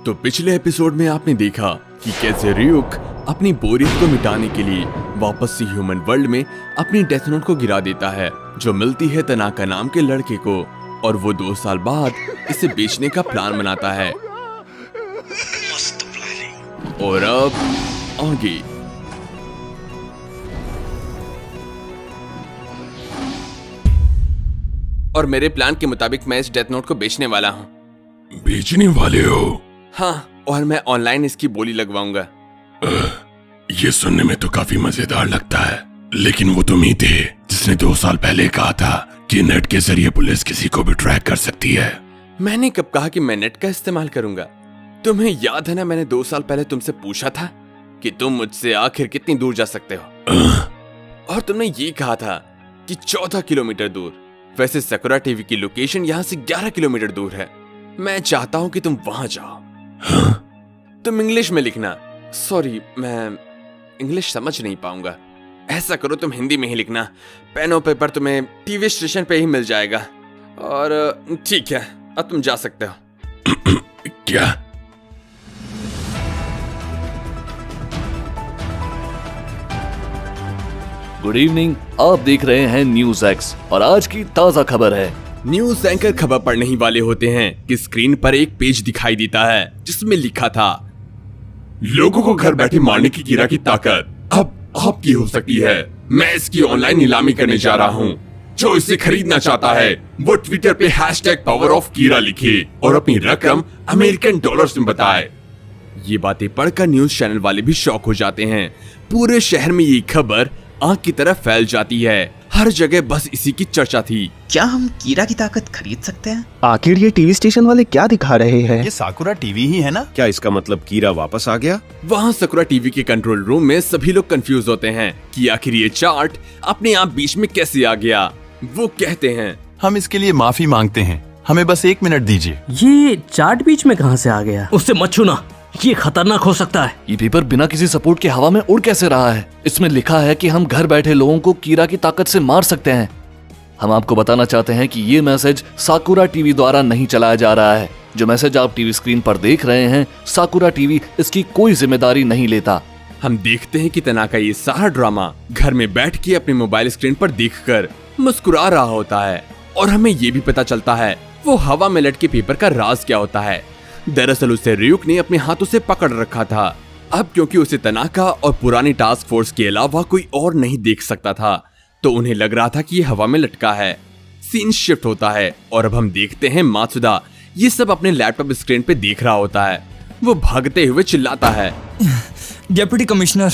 तो पिछले एपिसोड में आपने देखा कि कैसे रियुक अपनी बोरियत को मिटाने के लिए वापस से ह्यूमन वर्ल्ड में अपनी डेथ नोट को गिरा देता है, जो मिलती है तनाका नाम के लड़के को, और वो 2 साल बाद इसे बेचने का प्लान बनाता है। और अब आगे और मेरे प्लान के मुताबिक मैं इस डेथ नोट को बेचने वाला हूँ। बेचने वाले हो? हाँ, और मैं ऑनलाइन इसकी बोली लगवाऊंगा। ये सुनने में तो काफी मजेदार लगता है, लेकिन वो तुम ही थे जिसने 2 साल पहले कहा था कि नेट के जरिए पुलिस किसी को भी ट्रैक कर सकती है। मैंने कब कहा कि मैं नेट का इस्तेमाल करूंगा? तुम्हें याद है ना, मैंने 2 साल पहले तुमसे पूछा था कि तुम मुझसे आखिर कितनी दूर जा सकते हो, और तुमने ये कहा था कि 14 किलोमीटर दूर। वैसे सकुरा टीवी की लोकेशन यहाँ से 11 किलोमीटर दूर है। मैं चाहता हूँ कि तुम वहां जाओ। तुम इंग्लिश में लिखना। सॉरी, मैं इंग्लिश समझ नहीं पाऊंगा। ऐसा करो, तुम हिंदी में ही लिखना। पेन और पेपर तुम्हें टीवी स्टेशन पे ही मिल जाएगा। और ठीक है, अब तुम जा सकते हो। क्या? गुड इवनिंग, आप देख रहे हैं न्यूज एक्स और आज की ताजा खबर है। न्यूज एंकर खबर पढ़ने ही वाले होते हैं कि स्क्रीन पर एक पेज दिखाई देता है जिसमें लिखा था, लोगों को घर बैठे मारने की कीरा की ताकत अब आपकी हो सकती है। मैं इसकी ऑनलाइन नीलामी करने जा रहा हूँ। जो इसे खरीदना चाहता है वो ट्विटर पे #PowerOfKira लिखे और अपनी रकम अमेरिकन डॉलर्स में बताए। ये बातें पढ़कर न्यूज चैनल वाले भी शॉक हो जाते हैं। पूरे शहर में ये खबर आग की तरह फैल जाती है। हर जगह बस इसी की चर्चा थी। क्या हम कीरा की ताकत खरीद सकते हैं? आखिर ये टीवी स्टेशन वाले क्या दिखा रहे हैं? ये साकुरा टीवी ही है ना? क्या इसका मतलब कीरा वापस आ गया? वहाँ सकुरा टीवी के कंट्रोल रूम में सभी लोग कंफ्यूज होते हैं कि आखिर ये चार्ट अपने आप बीच में कैसे आ गया। वो कहते हैं, हम इसके लिए माफी मांगते हैं, हमें बस 1 मिनट दीजिए। ये चार्ट बीच में कहाँ से आ गया? उससे मत छूना, ये खतरनाक हो सकता है। ये पेपर बिना किसी सपोर्ट के हवा में उड़ कैसे रहा है? इसमें लिखा है कि हम घर बैठे लोगों को कीरा की ताकत से मार सकते हैं। हम आपको बताना चाहते हैं कि ये मैसेज साकुरा टीवी द्वारा नहीं चलाया जा रहा है। जो मैसेज आप टीवी स्क्रीन पर देख रहे हैं, साकुरा टीवी इसकी कोई जिम्मेदारी नहीं लेता। हम देखते हैं कि तनाका ये सारा ड्रामा घर में बैठ के अपने मोबाइल स्क्रीन पर देखकर मुस्कुरा रहा होता है, और हमें ये भी पता चलता है वो हवा में लटके पेपर का राज क्या होता है। दरअसल उसे रियुक ने अपने हाथों से पकड़ रखा था। अब क्योंकि उसे तनाका और पुरानी टास्क फोर्स के अलावा कोई और नहीं देख सकता था, तो उन्हें लग रहा था कि ये हवा में लटका है। सीन शिफ्ट होता है और अब हम देखते हैं मात्सुदा ये सब अपने लैपटॉप स्क्रीन पे देख रहा होता है। वो भागते हुए चिल्लाता है, डेप्यूटी कमिश्नर,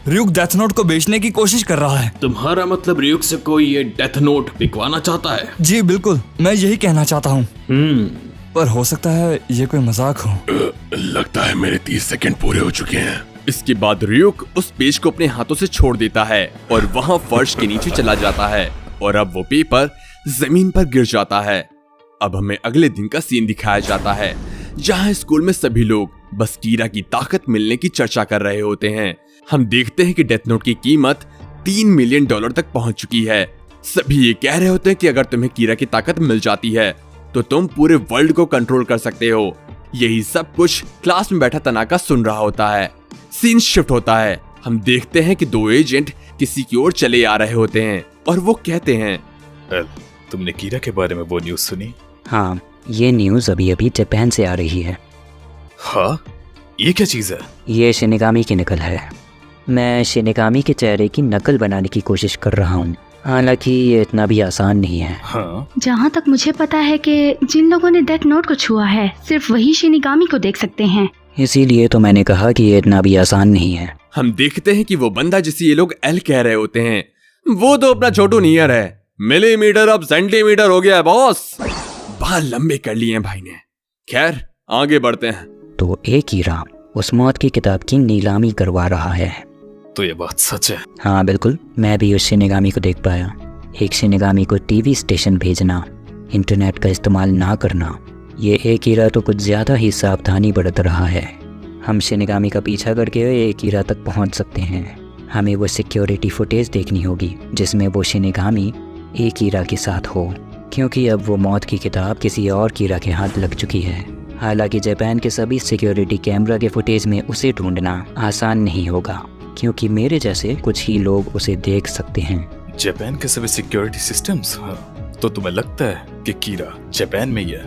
रियुक डेथ नोट को बेचने की कोशिश कर रहा है। तुम्हारा मतलब रियुक से कोई ये डेथ नोट बिकवाना चाहता है? जी बिल्कुल, मैं यही कहना चाहता हूँ। पर हो सकता है ये कोई मजाक हो। लगता है मेरे 30 सेकंड पूरे हो चुके हैं। इसके बाद रियुक उस पेज को अपने हाथों से छोड़ देता है और वहाँ फर्श के नीचे चला जाता है, और अब वो पेपर जमीन पर गिर जाता है। अब हमें अगले दिन का सीन दिखाया जाता है, जहाँ स्कूल में सभी लोग बस कीरा की ताकत मिलने की चर्चा कर रहे होते हैं। हम देखते हैं कि डेथ नोट की कीमत $3 मिलियन तक पहुंच चुकी है। सभी ये कह रहे होते हैं कि अगर तुम्हें कीरा की ताकत मिल जाती है तो तुम पूरे वर्ल्ड को कंट्रोल कर सकते हो। यही सब कुछ क्लास में बैठा तनाका सुन रहा होता है। सीन शिफ्ट होता है। हम देखते हैं कि 2 एजेंट किसी की ओर चले आ रहे होते हैं और वो कहते हैं, तुमने कीरा के बारे में वो न्यूज़ सुनी? हाँ, ये न्यूज़ अभी अभी जापान से आ रही है। हाँ, ये क्या चीज़ है? ये शिनिगामी की नकल है। मैं शिनिगामी के चेहरे की नकल बनाने की कोशिश कर रहा हूँ, हालांकि ये इतना भी आसान नहीं है। हाँ? जहाँ तक मुझे पता है कि जिन लोगों ने डेथ नोट को छुआ है सिर्फ वही शिनिगामी को देख सकते हैं। इसीलिए तो मैंने कहा कि ये इतना भी आसान नहीं है। हम देखते हैं कि वो बंदा जिसे ये लोग एल कह रहे होते हैं, वो तो अपना छोटू नियर है। मिलीमीटर अब सेंटीमीटर हो गया है बॉस। बाल लंबे कर लिए हैं भाई ने। खैर, आगे बढ़ते हैं। तो एक कीरा उस मौत की किताब की नीलामी करवा रहा है। तो ये बात सच है? हाँ बिल्कुल, मैं भी उस शिनिगामी को देख पाया। एक शिनिगामी को टीवी स्टेशन भेजना, इंटरनेट का इस्तेमाल ना करना, ये एक कीरा तो कुछ ज्यादा ही सावधानी बरत रहा है। हम शिनिगामी का पीछा करके एक कीरा तक पहुंच सकते हैं। हमें वो सिक्योरिटी फुटेज देखनी होगी जिसमें वो शिनिगामी एक कीरा के साथ हो, क्योंकि अब वो मौत की किताब किसी और कीरा के हाथ लग चुकी है। हालांकि जापान के सभी सिक्योरिटी कैमरा के फुटेज में उसे ढूंढना आसान नहीं होगा, क्योंकि मेरे जैसे कुछ ही लोग उसे देख सकते हैं। जापान के सभी सिक्योरिटी सिस्टम्स? हाँ, तो तुम्हें लगता है कि कीरा जापान में ही है?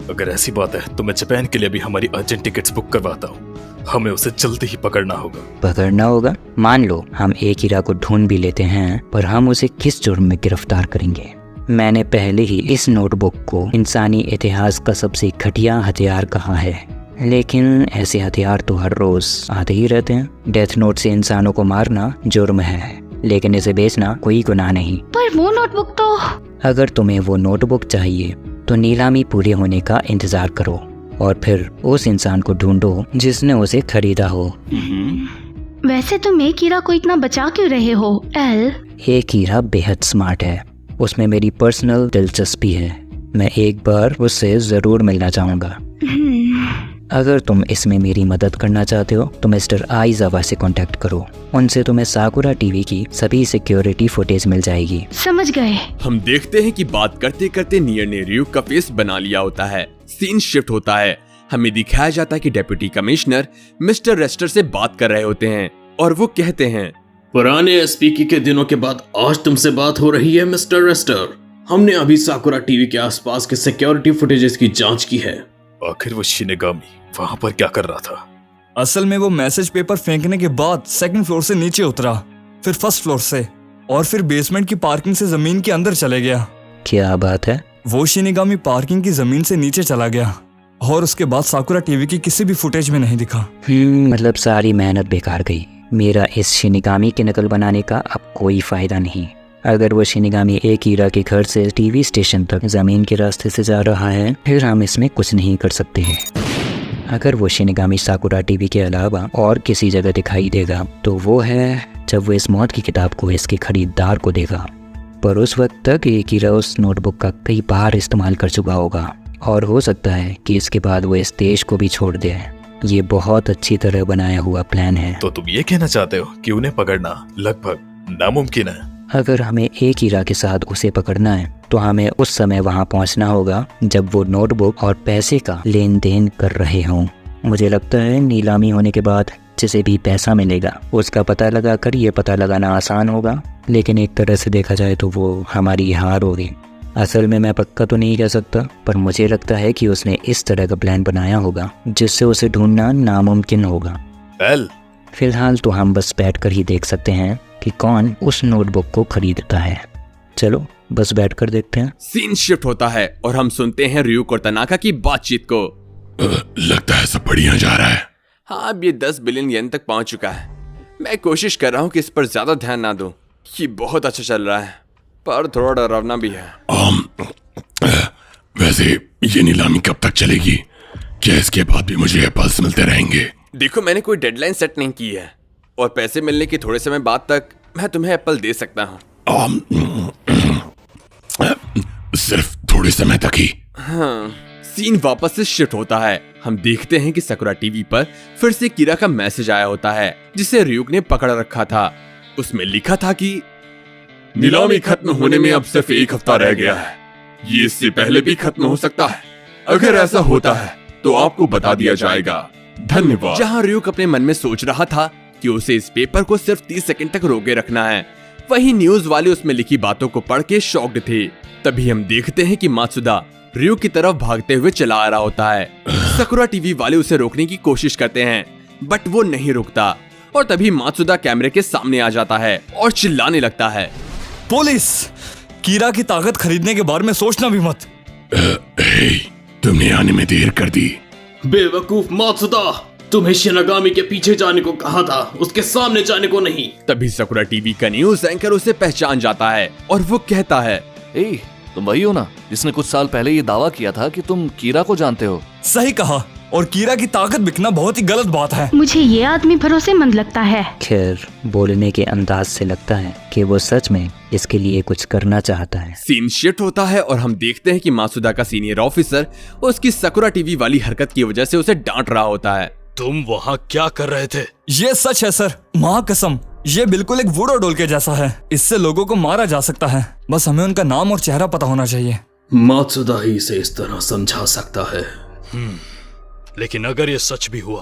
अगर ऐसी बात है तो मैं जापान के लिए भी हमारी अर्जेंट टिकट्स बुक करवाता हूँ। हमें उसे जल्दी ही पकड़ना होगा। पकड़ना होगा? मान लो हम एक कीरा को ढूंढ भी लेते हैं, पर हम उसे किस जुर्म में गिरफ्तार करेंगे? मैंने पहले ही इस नोटबुक को इंसानी इतिहास का सबसे घटिया हथियार कहा है, लेकिन ऐसे हथियार तो हर रोज आते ही रहते हैं। डेथ नोट से इंसानों को मारना जुर्म है, लेकिन इसे बेचना कोई गुनाह नहीं। पर वो नोटबुक तो... अगर तुम्हें वो नोटबुक चाहिए तो नीलामी पूरे होने का इंतजार करो और फिर उस इंसान को ढूंढो जिसने उसे खरीदा हो। वैसे तुम एक कीरा को इतना बचा क्यों रहे हो एल? एक कीरा बेहद स्मार्ट है, उसमें मेरी पर्सनल दिलचस्पी है। मैं एक बार उससे जरूर मिलना चाहूँगा। अगर तुम इसमें मेरी मदद करना चाहते हो तो मिस्टर आइजावा से कांटेक्ट करो। उनसे तुम्हें साकुरा टीवी की सभी सिक्योरिटी फुटेज मिल जाएगी। समझ गए। हम देखते हैं कि बात करते करते नियर ने रयूक का फेस बना लिया होता है। सीन शिफ्ट होता है। हमें दिखाया जाता है कि डेप्यूटी कमिश्नर मिस्टर रेस्टर से बात कर रहे होते हैं और वो कहते हैं, पुराने एसपीकी के दिनों के बाद आज तुमसे बात हो रही है मिस्टर रेस्टर। हमने अभी साकुरा टीवी के आसपास के सिक्योरिटी फुटेजेस की जांच की है। आखिर वो शिनेगामी वहाँ पर क्या कर रहा था? असल में वो मैसेज पेपर फेंकने के बाद सेकंड फ्लोर से नीचे उतरा, फिर फर्स्ट फ्लोर से, और फिर बेसमेंट की पार्किंग से जमीन के अंदर चले गया। क्या बात है? वो शिनिगामी पार्किंग की जमीन से नीचे चला गया और उसके बाद साकुरा टीवी की किसी भी फुटेज में नहीं दिखा। मतलब सारी मेहनत बेकार गई। मेरा इस शिनिगामी की नकल बनाने का अब कोई फायदा नहीं। अगर वो शिनिगामी एक कीरा के घर से टीवी स्टेशन तक जमीन के रास्ते से जा रहा है, फिर हम इसमें कुछ नहीं कर सकते हैं। अगर वो शिनिगामी साकुरा टीवी के अलावा और किसी जगह दिखाई देगा तो वो है जब वो इस मौत की किताब को इसके खरीदार को देगा। पर उस वक्त तक एक कीरा उस नोटबुक का कई बार इस्तेमाल कर चुका होगा और हो सकता है कि इसके बाद वो इस देश को भी छोड़ दे। ये बहुत अच्छी तरह बनाया हुआ प्लान है। तो तुम ये कहना चाहते हो कि उन्हें पकड़ना लगभग नामुमकिन है? अगर हमें एक कीरा के साथ उसे पकड़ना है तो हमें उस समय वहां पहुंचना होगा जब वो नोटबुक और पैसे का लेन देन कर रहे हों। मुझे लगता है नीलामी होने के बाद जिसे भी पैसा मिलेगा उसका पता लगाकर ये पता लगाना आसान होगा, लेकिन एक तरह से देखा जाए तो वो हमारी हार होगी। असल में मैं पक्का तो नहीं कह सकता, पर मुझे लगता है कि उसने इस तरह का प्लान बनाया होगा जिससे उसे ढूंढना नामुमकिन होगा। फिलहाल तो हम बस बैठकर ही देख सकते हैं कि कौन उस नोटबुक को खरीदता है। चलो बस बैठकर देखते हैं। सीन शिफ्ट होता है और हम सुनते हैं रयूक और तनाका की बातचीत को। लगता है सब बढ़िया जा रहा है। हाँ, अब ये 10 बिलियन येन तक पहुंच चुका है। मैं कोशिश कर रहा हूँ कि इस पर ज्यादा ध्यान ना दूं। ये बहुत अच्छा चल रहा है, पर थोड़ा डरावना भी है। वैसे ये नीलामी कब तक चलेगी? क्या इसके बाद भी मुझे एप्पल्स मिलते रहेंगे? देखो, मैंने कोई डेडलाइन सेट नहीं की है और पैसे मिलने के थोड़े समय बाद तक मैं तुम्हें एप्पल दे सकता हूँ। सिर्फ थोड़े समय तक ही? हाँ। सीन वापस से शिफ्ट होता है। हम देखते हैं कि साकुरा टीवी पर फिर से कीरा का मैसेज आया होता है जिसे रयूक ने पकड़ रखा था। उसमें लिखा था कि नीलामी खत्म होने में अब सिर्फ 1 हफ्ता रह गया है। ये इससे पहले भी खत्म हो सकता है। अगर ऐसा होता है तो आपको बता दिया जाएगा। धन्यवाद। जहाँ रयूक अपने मन में सोच रहा था कि उसे इस पेपर को सिर्फ 30 सेकंड तक रोके रखना है, वही न्यूज वाले उसमें लिखी बातों को पढ़ के शॉक्ड थे। तभी हम देखते हैं कि मात्सुदा रयूक की तरफ भागते हुए चला आ रहा होता है। साकुरा टीवी वाले उसे रोकने की कोशिश करते हैं, बट वो नहीं रुकता। और तभी मात्सुदा कैमरे के सामने आ जाता है और चिल्लाने लगता है, पुलिस! कीरा की ताकत खरीदने के बारे में सोचना भी मत। तुमने आने में देर कर दी। बेवकूफ मात्सुदा, तुम्हें शिनागामी के पीछे जाने को कहा था, उसके सामने जाने को नहीं। तभी साकुरा टीवी का न्यूज एंकर उसे पहचान जाता है और वो कहता है, तुम वही हो ना जिसने कुछ साल पहले ये दावा किया था कि तुम कीरा को जानते हो? सही कहा, और कीरा की ताकत बिकना बहुत ही गलत बात है। मुझे ये आदमी भरोसेमंद लगता है। खैर, बोलने के अंदाज से लगता है कि वो सच में इसके लिए कुछ करना चाहता है। सीन शिफ्ट होता है और हम देखते हैं कि मात्सुदा का सीनियर ऑफिसर उसकी साकुरा टीवी वाली हरकत की वजह से उसे डांट रहा होता है। तुम वहाँ क्या कर रहे थे? ये सच है सर, माँ कसम, ये बिल्कुल एक वुडो डोल के जैसा है। इससे लोगों को मारा जा सकता है, बस हमें उनका नाम और चेहरा पता होना चाहिए। मात्सुदा ही इसे इस तरह समझा सकता है। लेकिन अगर ये सच भी हुआ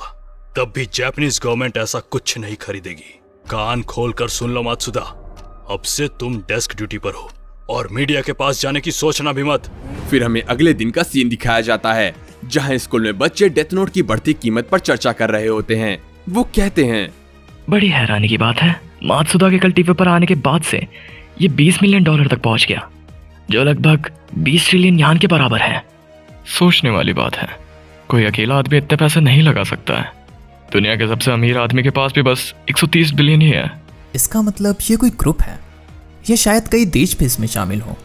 तब भी जापानीज गवर्नमेंट ऐसा कुछ नहीं खरीदेगी। कान खोल कर सुन लो मात्सुदा, अब से तुम डेस्क ड्यूटी पर हो और मीडिया के पास जाने की सोचना भी मत। फिर हमें अगले दिन का सीन दिखाया जाता है जहां स्कूल में बच्चे डेथ नोट की बढ़ती कीमत पर चर्चा कर रहे होते हैं। वो कहते हैं, बड़ी हैरानी की बात है, मात्सुदा के कल टीवी पर आने के बाद से ये $20 मिलियन तक पहुंच गया, जो लगभग 20 ट्रिलियन यान के बराबर है। सोचने वाली बात है, कोई अकेला आदमी इतने पैसे नहीं लगा सकता है। दुनिया के सबसे अमीर आदमी के पास भी बस 130 बिलियन ही है। इसका मतलब ये कोई ग्रुप है, या शायद कई देश भी इसमें शामिल हो।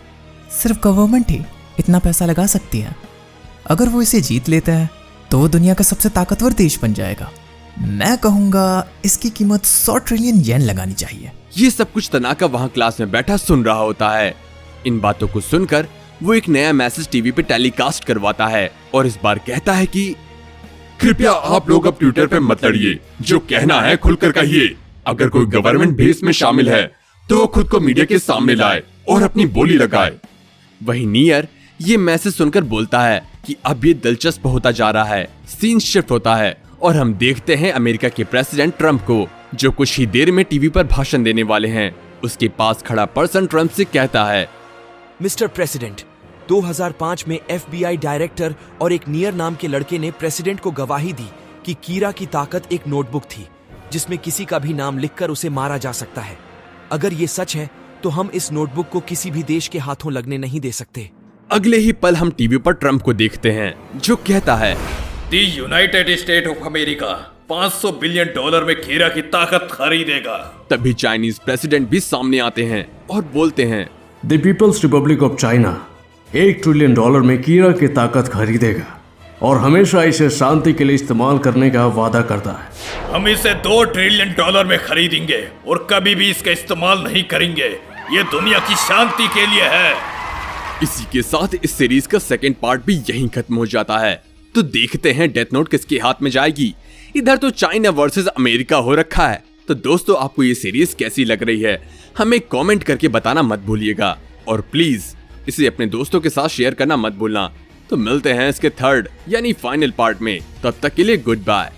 सिर्फ गवर्नमेंट ही इतना पैसा लगा सकती है। अगर वो इसे जीत लेता है तो वो दुनिया का सबसे ताकतवर देश बन जाएगा। मैं कहूँगा इसकी कीमत 100 ट्रिलियन येन लगानी चाहिए। ये सब कुछ तनाका वहाँ क्लास में बैठा सुन रहा होता है। इन बातों को सुनकर वो एक नया मैसेज टीवी पे टेलीकास्ट करवाता है और इस बार कहता है कि कृपया आप लोग अब ट्विटर पे मत लड़िए, जो कहना है खुलकर कहिए। अगर कोई गवर्नमेंट बेस में शामिल है तो वो खुद को मीडिया के सामने लाए और अपनी बोली लगाए। वहीं नियर ये मैसेज सुनकर बोलता है कि अब ये दिलचस्प होता जा रहा है। सीन शिफ्ट होता है और हम देखते हैं अमेरिका के प्रेसिडेंट ट्रंप को, जो कुछ ही देर में टीवी पर भाषण देने वाले हैं। उसके पास खड़ा पर्सन ट्रंप से कहता है, मिस्टर प्रेसिडेंट, 2005 में FBI डायरेक्टर और एक नियर नाम के लड़के ने प्रेसिडेंट को गवाही दी कि कीरा की ताकत एक नोटबुक थी जिसमें किसी का भी नाम लिखकर उसे मारा जा सकता है। अगर ये सच है तो हम इस नोटबुक को किसी भी देश के हाथों लगने नहीं दे सकते। अगले ही पल हम टीवी पर ट्रंप को देखते हैं, जो कहता है, the United State of America $500 billion में कीरा की ताकत खरीदेगा। तभी चाइनीज प्रेसिडेंट भी सामने आते हैं और बोलते हैं, the People's Republic of China $1 trillion में कीरा की ताकत खरीदेगा और हमेशा इसे शांति के लिए इस्तेमाल करने का वादा करता है। हम इसे $2 ट्रिलियन में खरीदेंगे और कभी भी इसका इस्तेमाल नहीं करेंगे। ये दुनिया की शांति के लिए है। इसी के साथ इस सीरीज का सेकंड पार्ट भी यहीं खत्म हो जाता है। तो देखते हैं डेथ नोट किसके हाथ में जाएगी। इधर तो चाइना वर्सेस अमेरिका हो रखा है। तो दोस्तों, आपको ये सीरीज कैसी लग रही है हमें कमेंट करके बताना मत भूलिएगा और प्लीज इसे अपने दोस्तों के साथ शेयर करना मत भूलना। तो मिलते हैं इसके थर्ड यानी फाइनल पार्ट में। तब तक के लिए गुड बाय।